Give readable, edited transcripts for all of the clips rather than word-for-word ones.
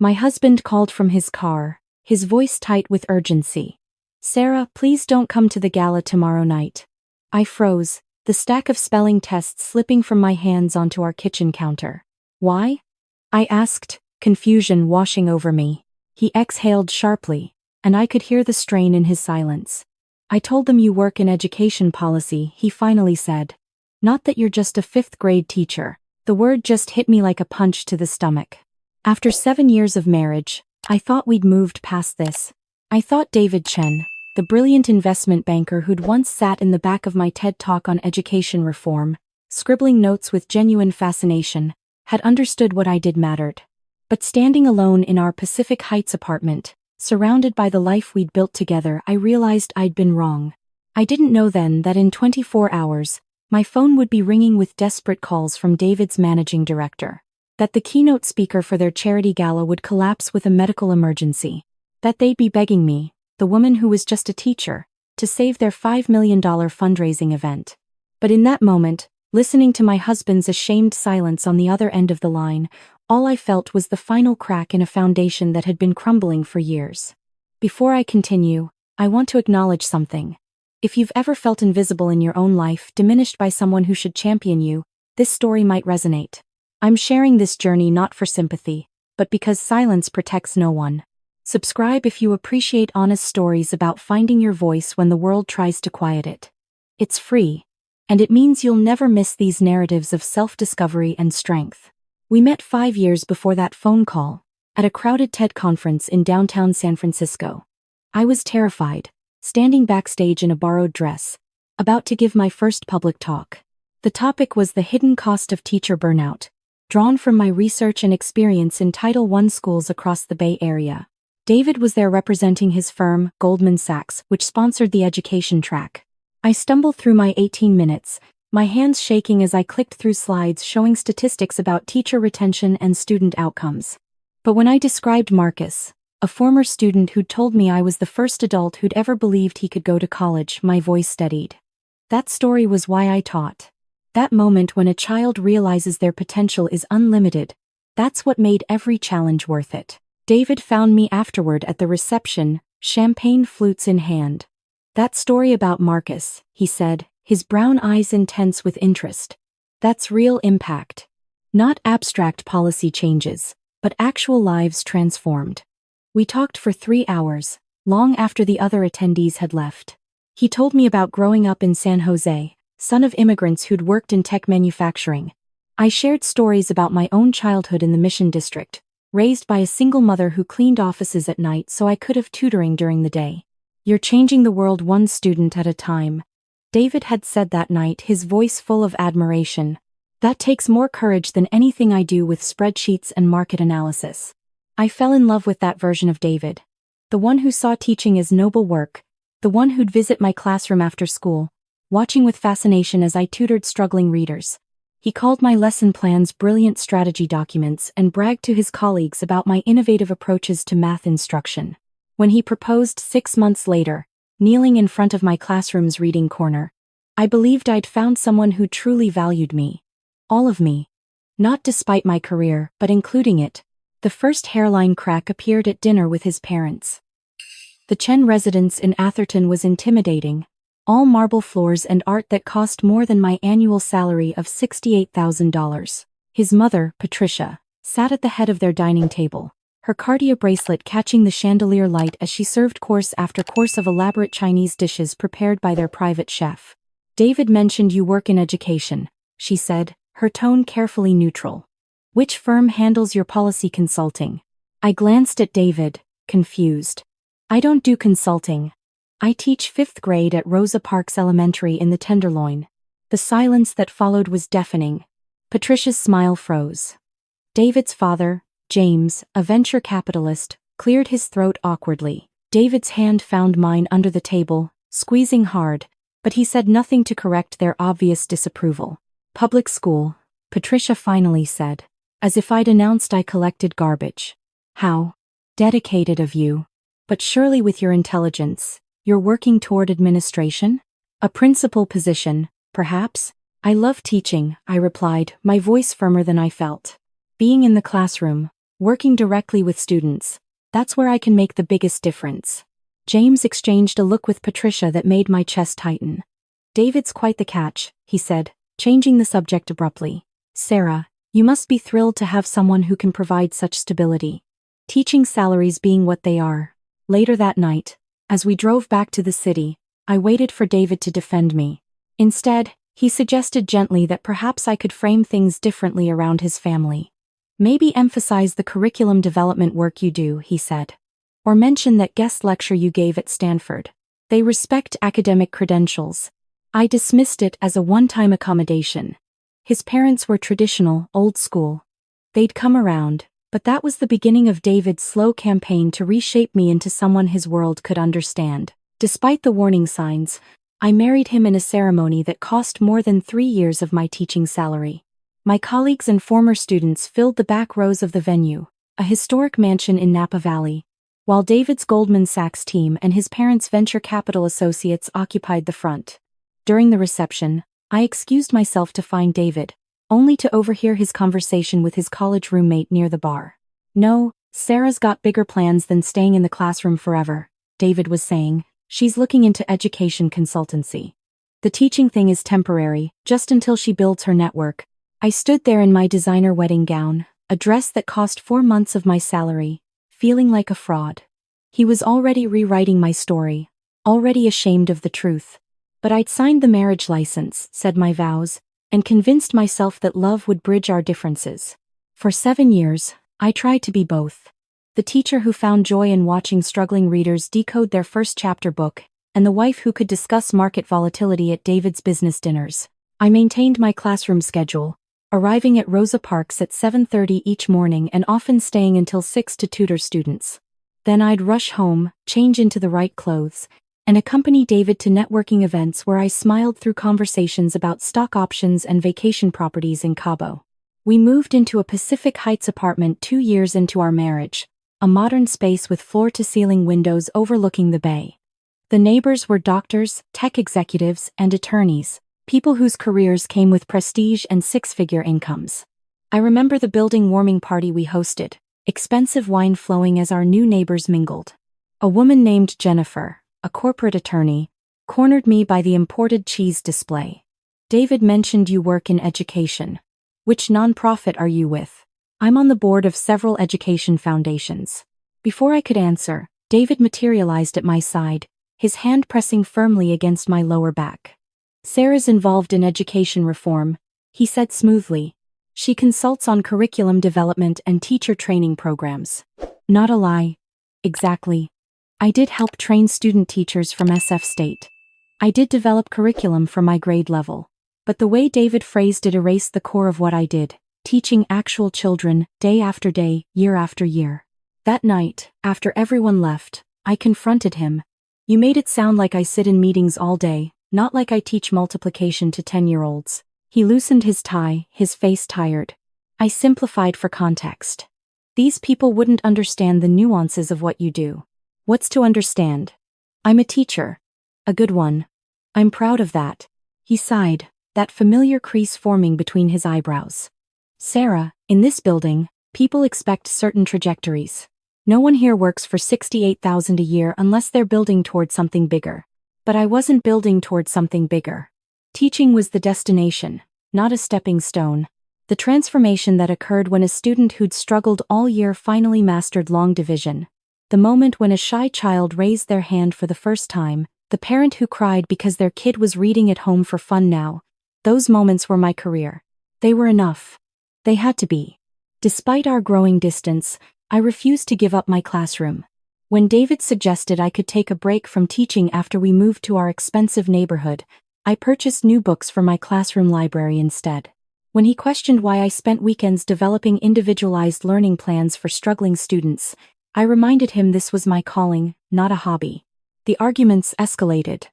My husband called from his car, his voice tight with urgency. "Sarah, please don't come to the gala tomorrow night." I froze, the stack of spelling tests slipping from my hands onto our kitchen counter. "Why?" I asked, confusion washing over me. He exhaled sharply, and I could hear the strain in his silence. "I told them you work in education policy," he finally said. "Not that you're just a fifth-grade teacher." The word just hit me like a punch to the stomach. After 7 years of marriage, I thought we'd moved past this. I thought David Chen, the brilliant investment banker who'd once sat in the back of my TED Talk on education reform, scribbling notes with genuine fascination, had understood what I did mattered. But standing alone in our Pacific Heights apartment, surrounded by the life we'd built together, I realized I'd been wrong. I didn't know then that in 24 hours, my phone would be ringing with desperate calls from David's managing director. That the keynote speaker for their charity gala would collapse with a medical emergency. That they'd be begging me, the woman who was just a teacher, to save their $5 million fundraising event. But in that moment, listening to my husband's ashamed silence on the other end of the line, all I felt was the final crack in a foundation that had been crumbling for years. Before I continue, I want to acknowledge something. If you've ever felt invisible in your own life, diminished by someone who should champion you, this story might resonate. I'm sharing this journey not for sympathy, but because silence protects no one. Subscribe if you appreciate honest stories about finding your voice when the world tries to quiet it. It's free, and it means you'll never miss these narratives of self-discovery and strength. We met 5 years before that phone call, at a crowded TED conference in downtown San Francisco. I was terrified, standing backstage in a borrowed dress, about to give my first public talk. The topic was the hidden cost of teacher burnout, drawn from my research and experience in Title I schools across the Bay Area. David was there representing his firm, Goldman Sachs, which sponsored the education track. I stumbled through my 18 minutes, my hands shaking as I clicked through slides showing statistics about teacher retention and student outcomes. But when I described Marcus, a former student who'd told me I was the first adult who'd ever believed he could go to college, my voice steadied. That story was why I taught. That moment when a child realizes their potential is unlimited, that's what made every challenge worth it. David found me afterward at the reception, champagne flutes in hand. "That story about Marcus," he said, his brown eyes intense with interest. "That's real impact. Not abstract policy changes, but actual lives transformed." We talked for 3 hours, long after the other attendees had left. He told me about growing up in San Jose, son of immigrants who'd worked in tech manufacturing. I shared stories about my own childhood in the Mission District, raised by a single mother who cleaned offices at night so I could have tutoring during the day. "You're changing the world one student at a time," David had said that night, his voice full of admiration. "That takes more courage than anything I do with spreadsheets and market analysis." I fell in love with that version of David. The one who saw teaching as noble work, the one who'd visit my classroom after school, watching with fascination as I tutored struggling readers. He called my lesson plans brilliant strategy documents and bragged to his colleagues about my innovative approaches to math instruction. When he proposed 6 months later, kneeling in front of my classroom's reading corner, I believed I'd found someone who truly valued me. All of me. Not despite my career, but including it. The first hairline crack appeared at dinner with his parents. The Chen residence in Atherton was intimidating. All marble floors and art that cost more than my annual salary of $68,000. His mother, Patricia, sat at the head of their dining table, her Cartier bracelet catching the chandelier light as she served course after course of elaborate Chinese dishes prepared by their private chef. "David mentioned you work in education," she said, her tone carefully neutral. "Which firm handles your policy consulting?" I glanced at David, confused. "I don't do consulting. I teach 5th grade at Rosa Parks Elementary in the Tenderloin." The silence that followed was deafening. Patricia's smile froze. David's father, James, a venture capitalist, cleared his throat awkwardly. David's hand found mine under the table, squeezing hard, but he said nothing to correct their obvious disapproval. "Public school," Patricia finally said, as if I'd announced I collected garbage. "How dedicated of you. But surely with your intelligence, you're working toward administration? A principal position, perhaps?" "I love teaching," I replied, my voice firmer than I felt. "Being in the classroom, Working directly with students. That's where I can make the biggest difference. James exchanged a look with Patricia that made my chest tighten. David's quite the catch, he said, changing the subject abruptly. Sarah, you must be thrilled to have someone who can provide such stability. Teaching salaries being what they are. Later that night, as we drove back to the city, I waited for David to defend me. Instead, he suggested gently that perhaps I could frame things differently around his family. Maybe emphasize the curriculum development work you do, he said. Or mention that guest lecture you gave at Stanford. They respect academic credentials. I dismissed it as a one-time accommodation. His parents were traditional, old school. They'd come around, but that was the beginning of David's slow campaign to reshape me into someone his world could understand. Despite the warning signs, I married him in a ceremony that cost more than 3 years of my teaching salary. My colleagues and former students filled the back rows of the venue, a historic mansion in Napa Valley, while David's Goldman Sachs team and his parents' venture capital associates occupied the front. During the reception, I excused myself to find David, only to overhear his conversation with his college roommate near the bar. No, Sarah's got bigger plans than staying in the classroom forever, David was saying. She's looking into education consultancy. The teaching thing is temporary, just until she builds her network. I stood there in my designer wedding gown, a dress that cost 4 months of my salary, feeling like a fraud. He was already rewriting my story, already ashamed of the truth. But I'd signed the marriage license, said my vows, and convinced myself that love would bridge our differences. For 7 years, I tried to be both. The teacher who found joy in watching struggling readers decode their first chapter book, and the wife who could discuss market volatility at David's business dinners. I maintained my classroom schedule, arriving at Rosa Parks at 7:30 each morning and often staying until 6 to tutor students. Then I'd rush home, change into the right clothes, and accompany David to networking events where I smiled through conversations about stock options and vacation properties in Cabo. We moved into a Pacific Heights apartment 2 years into our marriage, a modern space with floor-to-ceiling windows overlooking the bay. The neighbors were doctors, tech executives, and attorneys, people whose careers came with prestige and 6-figure incomes. I remember the building warming party we hosted, expensive wine flowing as our new neighbors mingled. A woman named Jennifer, a corporate attorney, cornered me by the imported cheese display. David mentioned you work in education. Which nonprofit are you with? I'm on the board of several education foundations. Before I could answer, David materialized at my side, his hand pressing firmly against my lower back. Sarah's involved in education reform, he said smoothly. She consults on curriculum development and teacher training programs. Not a lie. Exactly. I did help train student teachers from SF State. I did develop curriculum for my grade level. But the way David phrased it erased the core of what I did, teaching actual children, day after day, year after year. That night, after everyone left, I confronted him. You made it sound like I sit in meetings all day, not like I teach multiplication to 10-year-olds. He loosened his tie, his face tired. I simplified for context. These people wouldn't understand the nuances of what you do. What's to understand? I'm a teacher. A good one. I'm proud of that. He sighed, that familiar crease forming between his eyebrows. Sarah, in this building, people expect certain trajectories. No one here works for $68,000 a year unless they're building toward something bigger. But I wasn't building toward something bigger. Teaching was the destination, not a stepping stone. The transformation that occurred when a student who'd struggled all year finally mastered long division. The moment when a shy child raised their hand for the first time, the parent who cried because their kid was reading at home for fun now. Those moments were my career. They were enough. They had to be. Despite our growing distance, I refused to give up my classroom. When David suggested I could take a break from teaching after we moved to our expensive neighborhood, I purchased new books for my classroom library instead. When he questioned why I spent weekends developing individualized learning plans for struggling students, I reminded him this was my calling, not a hobby. The arguments escalated.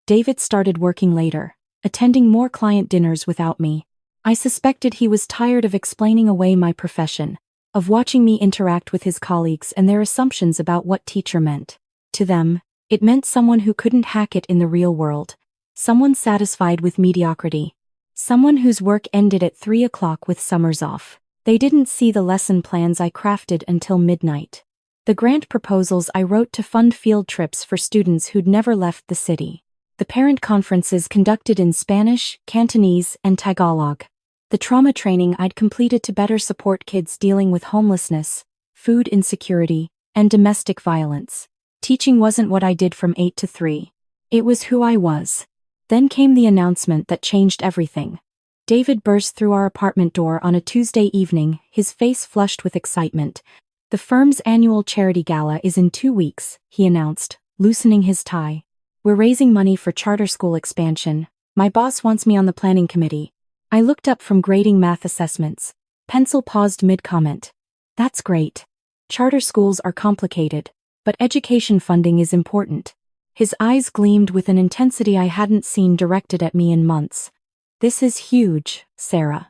David started working later, attending more client dinners without me. I suspected he was tired of explaining away my profession, of watching me interact with his colleagues and their assumptions about what teacher meant. To them, it meant someone who couldn't hack it in the real world, someone satisfied with mediocrity, someone whose work ended at 3 o'clock with summers off. They didn't see the lesson plans I crafted until midnight. The grant proposals I wrote to fund field trips for students who'd never left the city. The parent conferences conducted in Spanish, Cantonese, and Tagalog. The trauma training I'd completed to better support kids dealing with homelessness, food insecurity, and domestic violence. Teaching wasn't what I did from 8 to 3. It was who I was. Then came the announcement that changed everything. David burst through our apartment door on a Tuesday evening, his face flushed with excitement. "The firm's annual charity gala is in 2 weeks," he announced, loosening his tie. "We're raising money for charter school expansion. My boss wants me on the planning committee." I looked up from grading math assessments. Pencil paused mid-comment. "That's great. Charter schools are complicated, but education funding is important." His eyes gleamed with an intensity I hadn't seen directed at me in months. "This is huge, Sarah.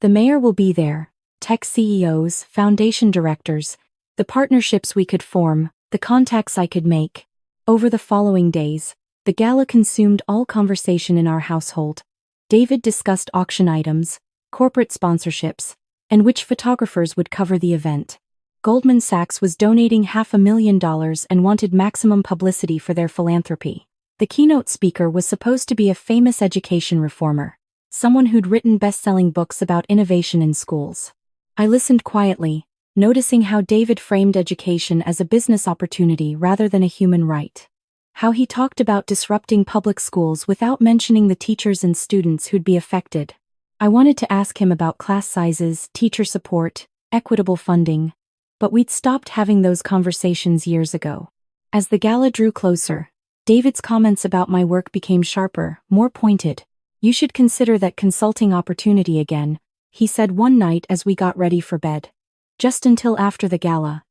The mayor will be there, tech CEOs, foundation directors, the partnerships we could form, the contacts I could make." Over the following days, the gala consumed all conversation in our household. David discussed auction items, corporate sponsorships, and which photographers would cover the event. Goldman Sachs was donating $500,000 and wanted maximum publicity for their philanthropy. The keynote speaker was supposed to be a famous education reformer, someone who'd written best-selling books about innovation in schools. I listened quietly, noticing how David framed education as a business opportunity rather than a human right. How he talked about disrupting public schools without mentioning the teachers and students who'd be affected. I wanted to ask him about class sizes, teacher support, equitable funding, but we'd stopped having those conversations years ago. As the gala drew closer, David's comments about my work became sharper, more pointed. "You should consider that consulting opportunity again," he said one night as we got ready for bed. Just until after the gala.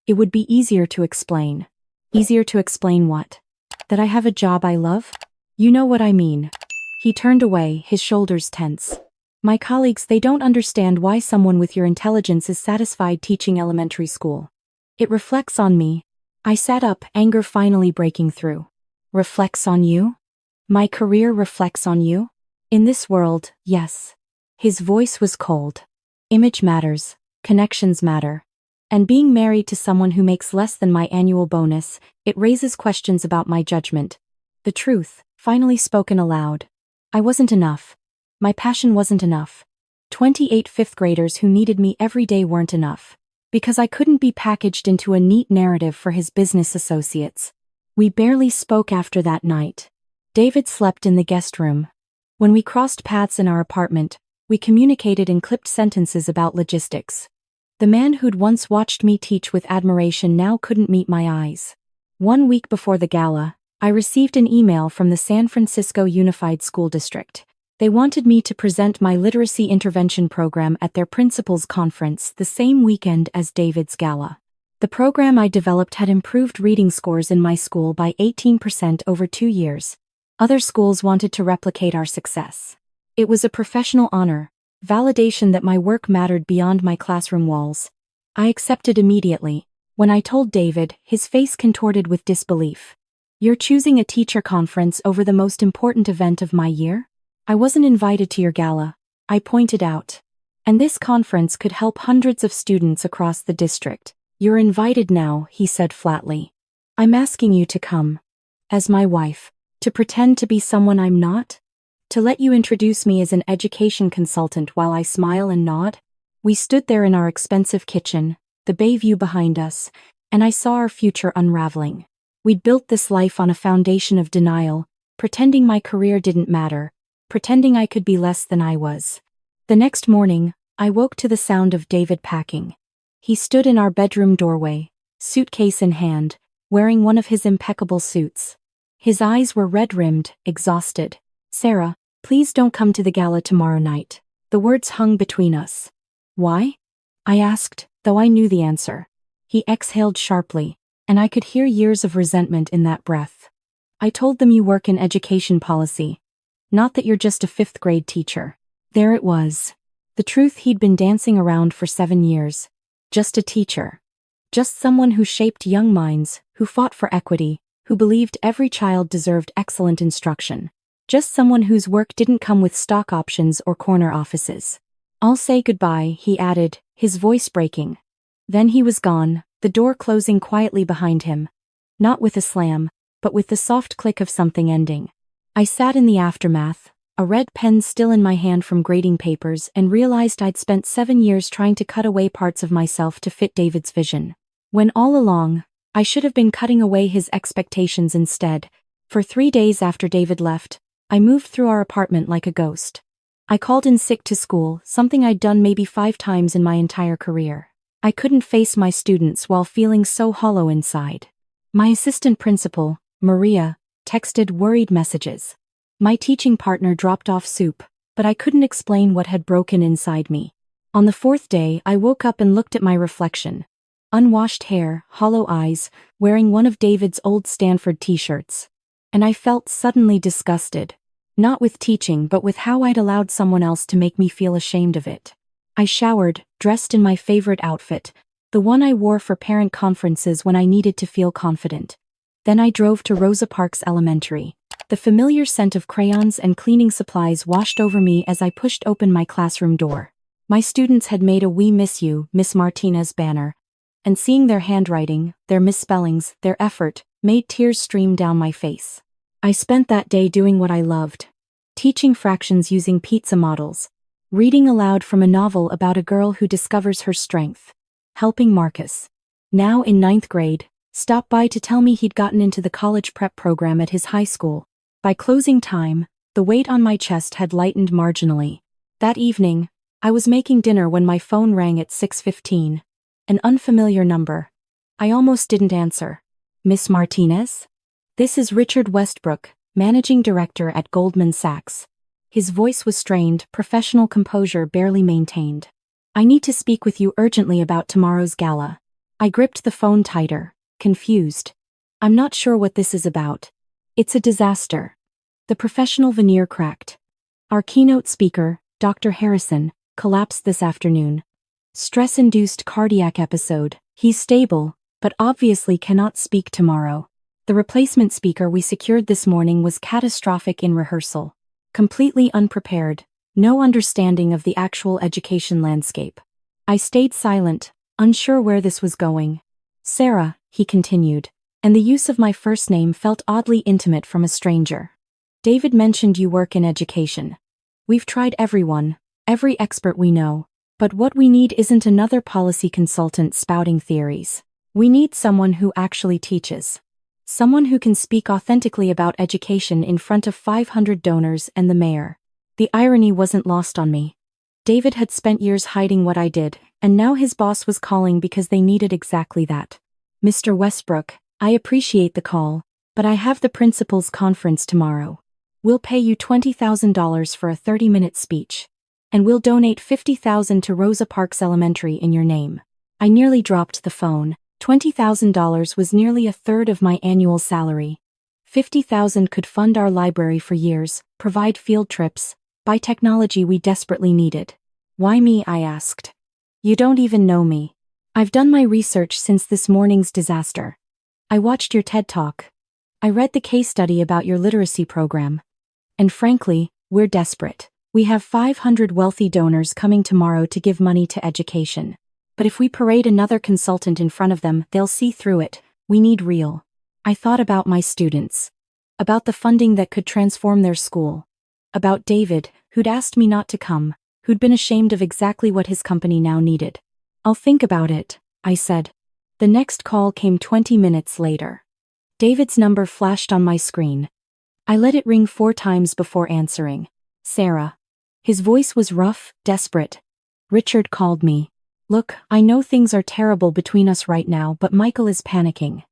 "It would be easier to explain." "Easier to explain what? That I have a job I love? You know what I mean." He turned away, his shoulders tense. "My colleagues, they don't understand why someone with your intelligence is satisfied teaching elementary school. It reflects on me." I sat up, anger finally breaking through. "Reflects on you? My career reflects on you? In this world, yes." His voice was cold. "Image matters, connections matter. And being married to someone who makes less than my annual bonus, it raises questions about my judgment." The truth, finally spoken aloud. I wasn't enough. My passion wasn't enough. 28 fifth graders who needed me every day weren't enough. Because I couldn't be packaged into a neat narrative for his business associates. We barely spoke after that night. David slept in the guest room. When we crossed paths in our apartment, we communicated in clipped sentences about logistics. The man who'd once watched me teach with admiration now couldn't meet my eyes. 1 week before the gala, I received an email from the San Francisco Unified School District. They wanted me to present my literacy intervention program at their principals' conference the same weekend as David's gala. The program I developed had improved reading scores in my school by 18% over 2 years. Other schools wanted to replicate our success. It was a professional honor, validation that my work mattered beyond my classroom walls. I accepted immediately. When I told David, his face contorted with disbelief. "You're choosing a teacher conference over the most important event of my year? I wasn't invited to your gala," I pointed out. "And this conference could help hundreds of students across the district. You're invited now," he said flatly. "I'm asking you to come. As my wife. To pretend to be someone I'm not? To let you introduce me as an education consultant while I smile and nod?" We stood there in our expensive kitchen, the bay view behind us, and I saw our future unraveling. We'd built this life on a foundation of denial, pretending my career didn't matter, pretending I could be less than I was. The next morning, I woke to the sound of David packing. He stood in our bedroom doorway, suitcase in hand, wearing one of his impeccable suits. His eyes were red-rimmed, exhausted. "Sarah, please don't come to the gala tomorrow night." The words hung between us. "Why?" I asked, though I knew the answer. He exhaled sharply, and I could hear years of resentment in that breath. "I told them you work in education policy. Not that you're just a fifth-grade teacher." There it was. The truth he'd been dancing around for 7 years. Just a teacher. Just someone who shaped young minds, who fought for equity, who believed every child deserved excellent instruction. Just someone whose work didn't come with stock options or corner offices. "I'll say goodbye," he added, his voice breaking. Then he was gone, the door closing quietly behind him. Not with a slam, but with the soft click of something ending. I sat in the aftermath, a red pen still in my hand from grading papers, and realized I'd spent 7 years trying to cut away parts of myself to fit David's vision. When all along, I should have been cutting away his expectations instead. For 3 days after David left, I moved through our apartment like a ghost. I called in sick to school, something I'd done maybe 5 times in my entire career. I couldn't face my students while feeling so hollow inside. My assistant principal, Maria, texted worried messages. My teaching partner dropped off soup, but I couldn't explain what had broken inside me. On the 4th day, I woke up and looked at my reflection. Unwashed hair, hollow eyes, wearing one of David's old Stanford t-shirts. And I felt suddenly disgusted. Not with teaching, but with how I'd allowed someone else to make me feel ashamed of it. I showered, dressed in my favorite outfit, the one I wore for parent conferences when I needed to feel confident. Then I drove to Rosa Parks Elementary. The familiar scent of crayons and cleaning supplies washed over me as I pushed open my classroom door. My students had made a "We Miss You, Miss Martinez" banner, and seeing their handwriting, their misspellings, their effort, made tears stream down my face. I spent that day doing what I loved. Teaching fractions using pizza models. Reading aloud from a novel about a girl who discovers her strength. Helping Marcus, now in 9th grade, stop by to tell me he'd gotten into the college prep program at his high school. By closing time, the weight on my chest had lightened marginally. That evening, I was making dinner when my phone rang at 6:15. An unfamiliar number. I almost didn't answer. "Miss Martinez? This is Richard Westbrook, managing director at Goldman Sachs." His voice was strained, professional composure barely maintained. "I need to speak with you urgently about tomorrow's gala." I gripped the phone tighter, confused. "I'm not sure what this is about." "It's a disaster." The professional veneer cracked. "Our keynote speaker, Dr. Harrison, collapsed this afternoon. Stress-induced cardiac episode. He's stable, but obviously cannot speak tomorrow. The replacement speaker we secured this morning was catastrophic in rehearsal. Completely unprepared, no understanding of the actual education landscape." I stayed silent, unsure where this was going. "Sarah," he continued, and the use of my first name felt oddly intimate from a stranger. "David mentioned you work in education. We've tried everyone, every expert we know, but what we need isn't another policy consultant spouting theories. We need someone who actually teaches. Someone who can speak authentically about education in front of 500 donors and the mayor." The irony wasn't lost on me. David had spent years hiding what I did, and now his boss was calling because they needed exactly that. "Mr. Westbrook, I appreciate the call, but I have the principal's conference tomorrow. We'll pay you $20,000 for a 30-minute speech. And we'll donate $50,000 to Rosa Parks Elementary in your name." I nearly dropped the phone. $20,000 was nearly a third of my annual salary. $50,000 could fund our library for years, provide field trips, buy technology we desperately needed. "Why me?" I asked. "You don't even know me. I've done my research since this morning's disaster. I watched your TED Talk. I read the case study about your literacy program. And frankly, we're desperate. We have 500 wealthy donors coming tomorrow to give money to education. But if we parade another consultant in front of them, they'll see through it. We need real." I thought about my students. About the funding that could transform their school. About David, who'd asked me not to come, who'd been ashamed of exactly what his company now needed. "I'll think about it," I said. The next call came 20 minutes later. David's number flashed on my screen. I let it ring 4 times before answering. "Sarah." His voice was rough, desperate. "Richard called me. Look, I know things are terrible between us right now, but Michael is panicking.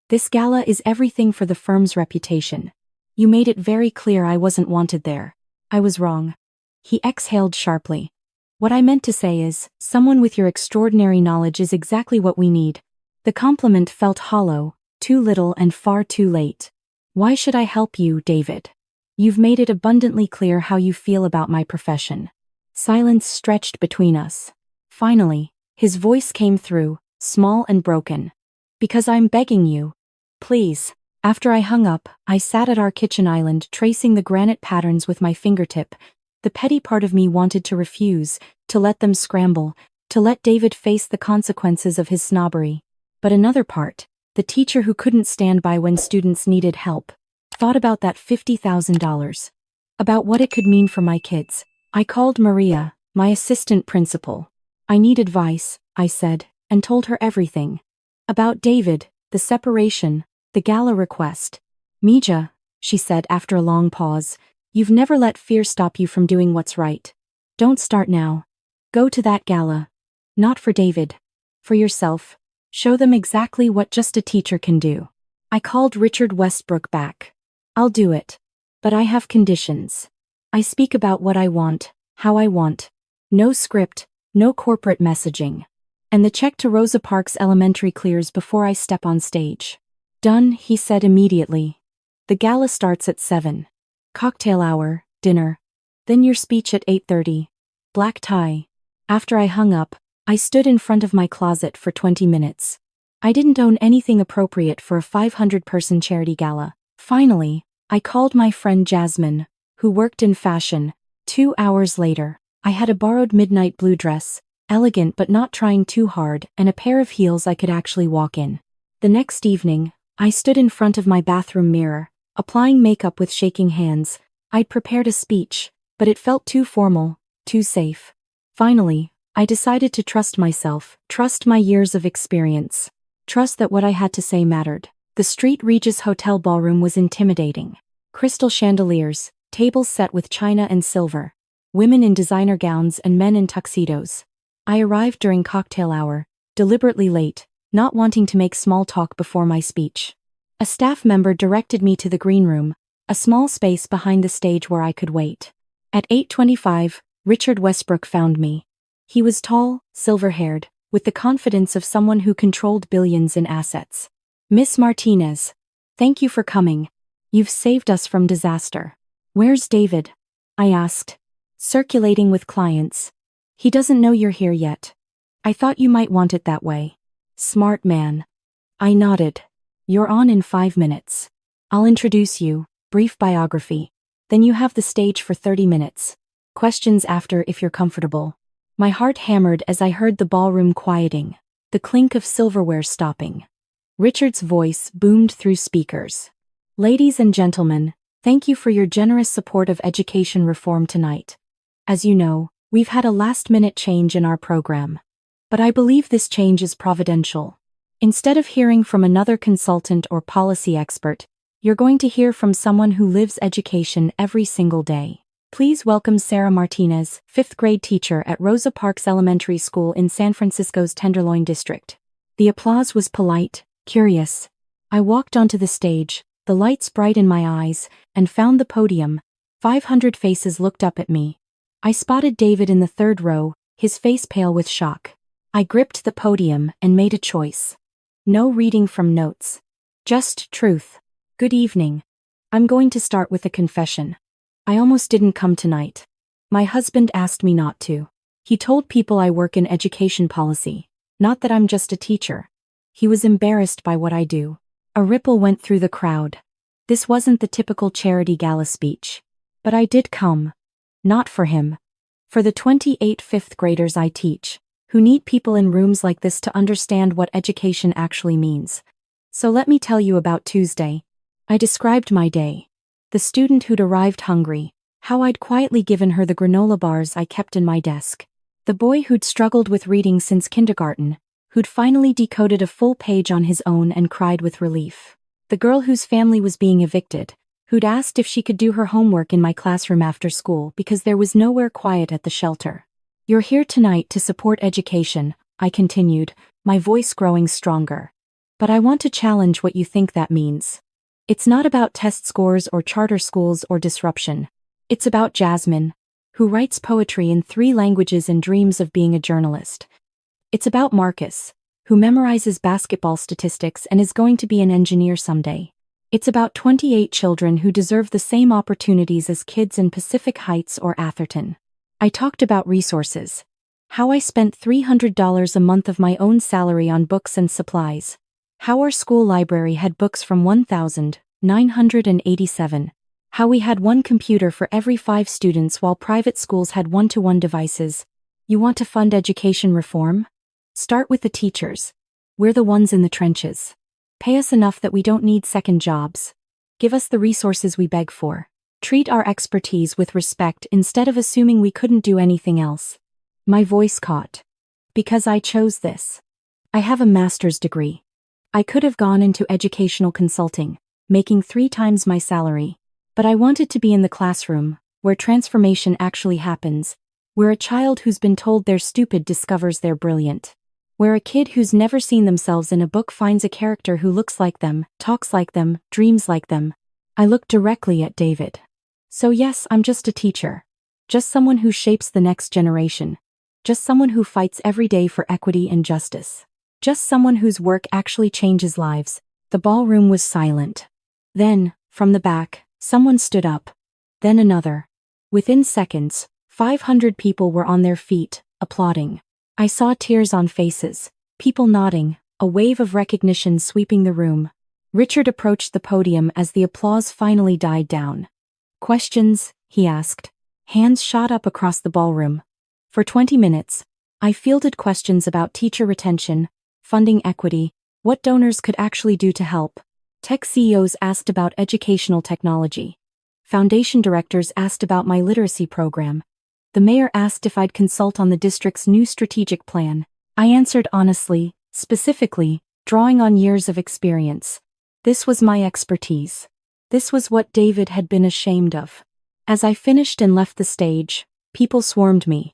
This gala is everything for the firm's reputation. You made it very clear I wasn't wanted there. I was wrong." He exhaled sharply. "What I meant to say is, someone with your extraordinary knowledge is exactly what we need." The compliment felt hollow, too little and far too late. "Why should I help you, David? You've made it abundantly clear how you feel about my profession." Silence stretched between us. Finally, his voice came through, small and broken. "Because I'm begging you. Please." After I hung up, I sat at our kitchen island tracing the granite patterns with my fingertip. The petty part of me wanted to refuse, to let them scramble, to let David face the consequences of his snobbery. But another part, the teacher who couldn't stand by when students needed help, thought about that $50,000. About what it could mean for my kids. I called Maria, my assistant principal. I need advice, I said, and told her everything. About David, the separation, the gala request. Mija, she said after a long pause, you've never let fear stop you from doing what's right. Don't start now. Go to that gala. Not for David. For yourself. Show them exactly what just a teacher can do. I called Richard Westbrook back. I'll do it. But I have conditions. I speak about what I want, how I want. No script, no corporate messaging. And the check to Rosa Parks Elementary clears before I step on stage. Done, he said immediately. The gala starts at 7. Cocktail hour, dinner. Then your speech at 8:30. Black tie. After I hung up, I stood in front of my closet for 20 minutes. I didn't own anything appropriate for a 500-person charity gala. Finally, I called my friend Jasmine, who worked in fashion. 2 hours later, I had a borrowed midnight blue dress, elegant but not trying too hard, and a pair of heels I could actually walk in. The next evening, I stood in front of my bathroom mirror, applying makeup with shaking hands. I'd prepared a speech, but it felt too formal, too safe. Finally, I decided to trust myself, trust my years of experience, trust that what I had to say mattered. The St. Regis Hotel ballroom was intimidating. Crystal chandeliers, tables set with china and silver, women in designer gowns and men in tuxedos. I arrived during cocktail hour, deliberately late, not wanting to make small talk before my speech. A staff member directed me to the green room, a small space behind the stage where I could wait. At 8:25, Richard Westbrook found me. He was tall, silver-haired, with the confidence of someone who controlled billions in assets. Miss Martinez, thank you for coming. You've saved us from disaster. Where's David? I asked. Circulating with clients. He doesn't know you're here yet. I thought you might want it that way. Smart man. I nodded. You're on in 5 minutes. I'll introduce you, brief biography. Then you have the stage for 30 minutes. Questions after if you're comfortable. My heart hammered as I heard the ballroom quieting, the clink of silverware stopping. Richard's voice boomed through speakers. Ladies and gentlemen, thank you for your generous support of education reform tonight. As you know, we've had a last-minute change in our program. But I believe this change is providential. Instead of hearing from another consultant or policy expert, you're going to hear from someone who lives education every single day. Please welcome Sarah Martinez, 5th grade teacher at Rosa Parks Elementary School in San Francisco's Tenderloin District. The applause was polite, curious. I walked onto the stage, the lights bright in my eyes, and found the podium. 500 faces looked up at me. I spotted David in the 3rd row, his face pale with shock. I gripped the podium and made a choice. No reading from notes. Just truth. Good evening. I'm going to start with a confession. I almost didn't come tonight. My husband asked me not to. He told people I work in education policy, not that I'm just a teacher. He was embarrassed by what I do. A ripple went through the crowd. This wasn't the typical charity gala speech. But I did come. Not for him. For the 28 5th graders I teach, who need people in rooms like this to understand what education actually means. So let me tell you about Tuesday. I described my day. The student who'd arrived hungry, how I'd quietly given her the granola bars I kept in my desk. The boy who'd struggled with reading since kindergarten, who'd finally decoded a full page on his own and cried with relief. The girl whose family was being evicted, who'd asked if she could do her homework in my classroom after school because there was nowhere quiet at the shelter. You're here tonight to support education, I continued, my voice growing stronger. But I want to challenge what you think that means. It's not about test scores or charter schools or disruption. It's about Jasmine, who writes poetry in 3 languages and dreams of being a journalist. It's about Marcus, who memorizes basketball statistics and is going to be an engineer someday. It's about 28 children who deserve the same opportunities as kids in Pacific Heights or Atherton. I talked about resources. How I spent $300 a month of my own salary on books and supplies. How our school library had books from 1,987. How we had 1 computer for every 5 students while private schools had 1-to-1 devices. You want to fund education reform? Start with the teachers. We're the ones in the trenches. Pay us enough that we don't need second jobs. Give us the resources we beg for. Treat our expertise with respect instead of assuming we couldn't do anything else. My voice caught. Because I chose this. I have a master's degree. I could have gone into educational consulting, making 3 times my salary. But I wanted to be in the classroom, where transformation actually happens, where a child who's been told they're stupid discovers they're brilliant. Where a kid who's never seen themselves in a book finds a character who looks like them, talks like them, dreams like them. I looked directly at David. So yes, I'm just a teacher. Just someone who shapes the next generation. Just someone who fights every day for equity and justice. Just someone whose work actually changes lives. The ballroom was silent. Then, from the back, someone stood up. Then another. Within seconds, 500 people were on their feet, applauding. I saw tears on faces, people nodding, a wave of recognition sweeping the room. Richard approached the podium as the applause finally died down. Questions? He asked. Hands shot up across the ballroom. For 20 minutes, I fielded questions about teacher retention, funding equity, what donors could actually do to help. Tech CEOs asked about educational technology. Foundation directors asked about my literacy program. The mayor asked if I'd consult on the district's new strategic plan. I answered honestly, specifically, drawing on years of experience. This was my expertise. This was what David had been ashamed of. As I finished and left the stage, people swarmed me.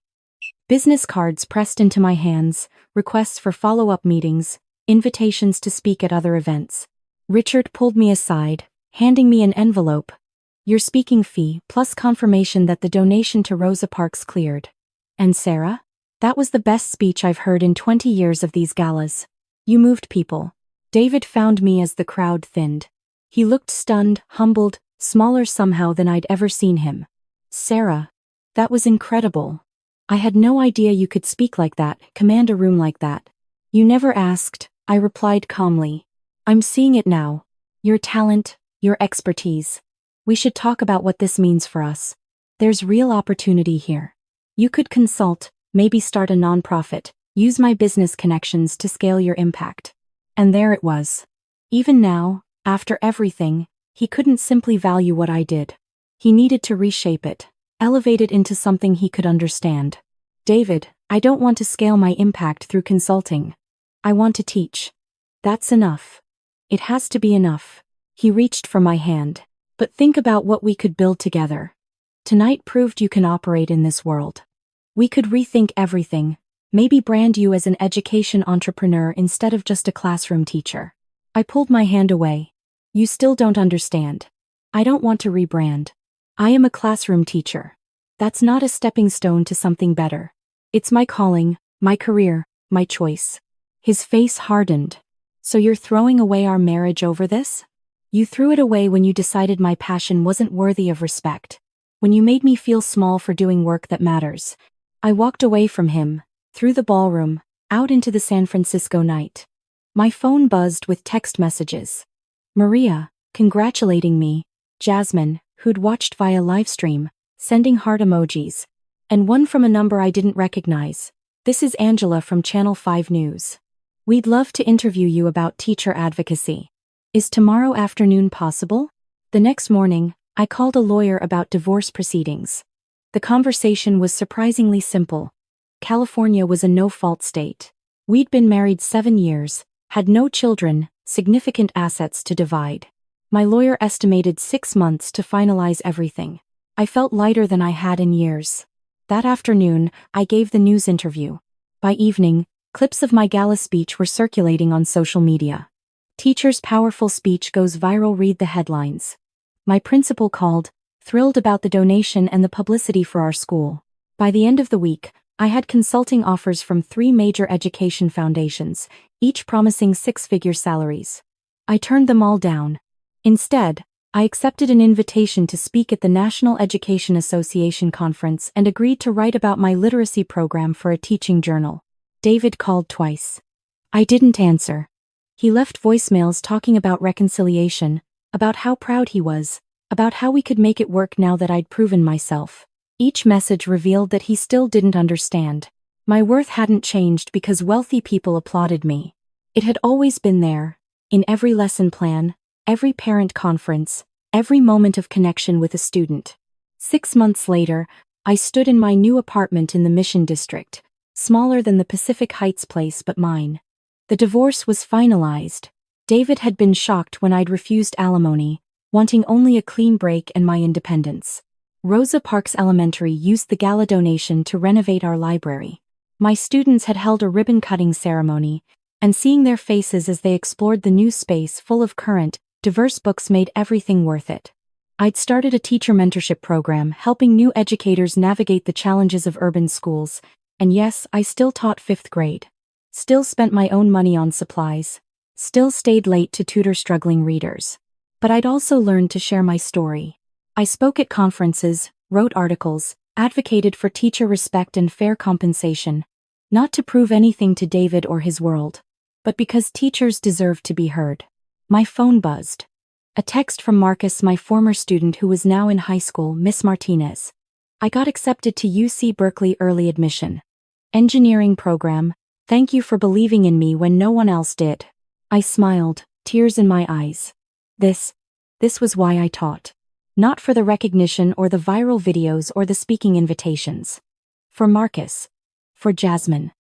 Business cards pressed into my hands, requests for follow-up meetings, invitations to speak at other events. Richard pulled me aside, handing me an envelope. Your speaking fee plus confirmation that the donation to Rosa Parks cleared. And Sarah? That was the best speech I've heard in 20 years of these galas. You moved people. David found me as the crowd thinned. He looked stunned, humbled, smaller somehow than I'd ever seen him. Sarah. That was incredible. I had no idea you could speak like that, command a room like that. You never asked, I replied calmly. I'm seeing it now. Your talent, your expertise. We should talk about what this means for us. There's real opportunity here. You could consult, maybe start a nonprofit, use my business connections to scale your impact. And there it was. Even now, after everything, he couldn't simply value what I did. He needed to reshape it, elevate it into something he could understand. David, I don't want to scale my impact through consulting. I want to teach. That's enough. It has to be enough. He reached for my hand. But think about what we could build together. Tonight proved you can operate in this world. We could rethink everything, maybe brand you as an education entrepreneur instead of just a classroom teacher. I pulled my hand away. You still don't understand. I don't want to rebrand. I am a classroom teacher. That's not a stepping stone to something better. It's my calling, my career, my choice. His face hardened. So you're throwing away our marriage over this? You threw it away when you decided my passion wasn't worthy of respect. When you made me feel small for doing work that matters. I walked away from him, through the ballroom, out into the San Francisco night. My phone buzzed with text messages. Maria, congratulating me. Jasmine, who'd watched via livestream, sending heart emojis. And one from a number I didn't recognize. This is Angela from Channel 5 News. We'd love to interview you about teacher advocacy. Is tomorrow afternoon possible? The next morning, I called a lawyer about divorce proceedings. The conversation was surprisingly simple. California was a no-fault state. We'd been married 7 years, had no children, significant assets to divide. My lawyer estimated 6 months to finalize everything. I felt lighter than I had in years. That afternoon, I gave the news interview. By evening, clips of my gala speech were circulating on social media. Teacher's powerful speech goes viral. Read the headlines. My principal called, thrilled about the donation and the publicity for our school. By the end of the week, I had consulting offers from 3 major education foundations, each promising 6-figure salaries. I turned them all down. Instead, I accepted an invitation to speak at the National Education Association conference and agreed to write about my literacy program for a teaching journal. David called twice. I didn't answer. He left voicemails talking about reconciliation, about how proud he was, about how we could make it work now that I'd proven myself. Each message revealed that he still didn't understand. My worth hadn't changed because wealthy people applauded me. It had always been there, in every lesson plan, every parent conference, every moment of connection with a student. 6 months later, I stood in my new apartment in the Mission District, smaller than the Pacific Heights place but mine. The divorce was finalized. David had been shocked when I'd refused alimony, wanting only a clean break and my independence. Rosa Parks Elementary used the gala donation to renovate our library. My students had held a ribbon-cutting ceremony, and seeing their faces as they explored the new space full of current, diverse books made everything worth it. I'd started a teacher mentorship program helping new educators navigate the challenges of urban schools, and yes, I still taught 5th grade. Still spent my own money on supplies. Still stayed late to tutor struggling readers. But I'd also learned to share my story. I spoke at conferences, wrote articles, advocated for teacher respect and fair compensation, not to prove anything to David or his world, but because teachers deserve to be heard. My phone buzzed. A text from Marcus, my former student who was now in high school, Miss Martinez. I got accepted to UC Berkeley early admission. Engineering program, thank you for believing in me when no one else did. I smiled, tears in my eyes. This was why I taught. Not for the recognition or the viral videos or the speaking invitations. For Marcus. For Jasmine.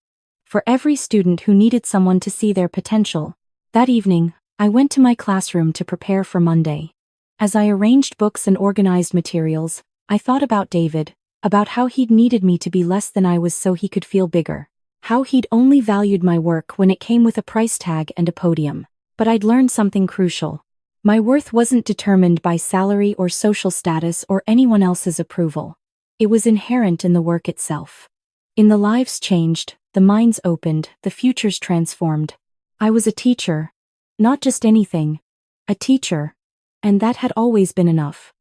For every student who needed someone to see their potential. That evening, I went to my classroom to prepare for Monday. As I arranged books and organized materials, I thought about David, about how he'd needed me to be less than I was so he could feel bigger. How he'd only valued my work when it came with a price tag and a podium. But I'd learned something crucial. My worth wasn't determined by salary or social status or anyone else's approval. It was inherent in the work itself. In the lives changed, the minds opened, the futures transformed. I was a teacher. Not just anything. A teacher. And that had always been enough.